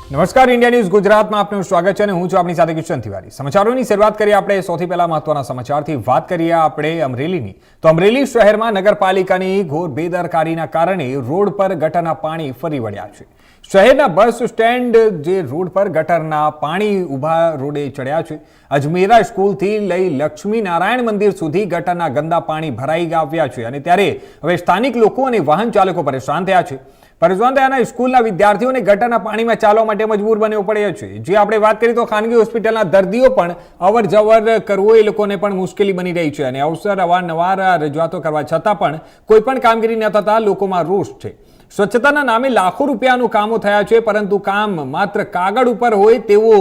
નમસ્કાર, India news ગુજરાતમાં આપનું સ્વાગત છે અને હું છું આપની સાથે કિશન તિવારી। સમાચારોની શરૂઆત કરીએ આપણે સૌથી પહેલા મહત્વના સમાચારથી। વાત કરીએ આપણે અમરેલીની, તો અમરેલી શહેરમાં નગરપાલિકાની ઘોર બેદરકારીના કારણે રોડ પર ગટરના પાણી ફરી વળ્યા છે। શહેરના બસ સ્ટેન્ડ જે રોડ પર ગટરના પાણી ઊભા રોડે ચડ્યા છે। અજમેરા સ્કૂલથી લઈ લક્ષ્મી નારાયણ મંદિર સુધી ગટરના ગંદા પાણી ભરાઈ આવ્યા છે અને ત્યારે હવે સ્થાનિક લોકો અને વાહન ચાલકો પરેશાન થયા છે। પરેશાન થયાના સ્કૂલના વિદ્યાર્થીઓને ગટરના પાણીમાં ચાલવા માટે મજબૂર બનવું પડે છે। જે આપણે વાત કરીએ તો ખાનગી હોસ્પિટલના દર્દીઓ પણ અવર જવર કરવો એ લોકોને પણ મુશ્કેલી બની રહી છે અને અવસર અવારનવાર રજૂઆતો કરવા છતાં પણ કોઈ પણ કામગીરી ન થતા લોકોમાં રોષ છે। સ્વચ્છતાના નામે લાખો રૂપિયાનું કામો થયા છે, પરંતુ કામ માત્ર કાગળ ઉપર હોય તેવો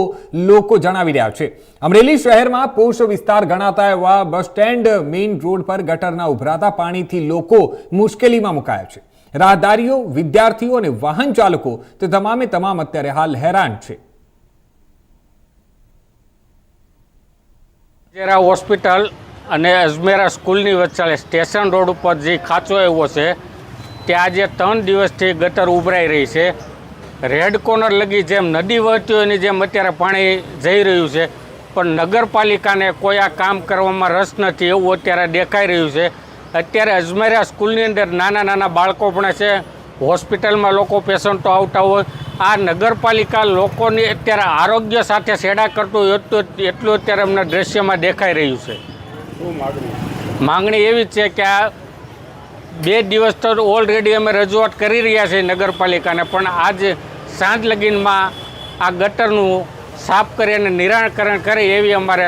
લોકો જણાવી રહ્યા છે। અમરેલી શહેરમાં પોષ વિસ્તાર ગણાતા એવા બસ સ્ટેન્ડ મેઇન રોડ પર ગટરના ઉભરાતા પાણીથી લોકો મુશ્કેલીમાં મુકાયા છે। રાહદારીઓ, વિદ્યાર્થીઓ અને વાહન ચાલકો તે તમામે તમામ અત્યારે હાલ હેરાન છે। અજમેરા હોસ્પિટલ અને અજમેરા સ્કૂલની વચ્ચે સ્ટેશન રોડ ઉપર જે ખાંચો આવ્યો છે ત્યાં આજે 3 દિવસથી ગટર ઉભરાઈ રહી છે। રેડ કોર્નર લગી જેમ નદી વહેતી હોય એની જેમ અત્યારે પાણી જઈ રહ્યું છે, પણ નગરપાલિકાને કોઈ આ કામ કરવામાં રસ નથી એવું અત્યારે દેખાઈ રહ્યું છે। અત્યારે અજમેરા સ્કૂલની અંદર નાના નાના બાળકો પણ છે, હોસ્પિટલમાં લોકો પેશન્ટો આવતા હોય, આ નગરપાલિકા લોકોની અત્યારે આરોગ્ય સાથે છેડા કરતું એટલું અત્યારે અમને દ્રશ્યમાં દેખાઈ રહ્યું છે। માંગણી એવી છે કે આ 2 દિવસ તો ઓલરેડી અમે રજૂઆત કરી રહ્યા છીએ નગરપાલિકાને, પણ આજ સાંજ લગીનમાં આ ગટરનું સાફ કરી અને નિરાકરણ કરે એવી અમારે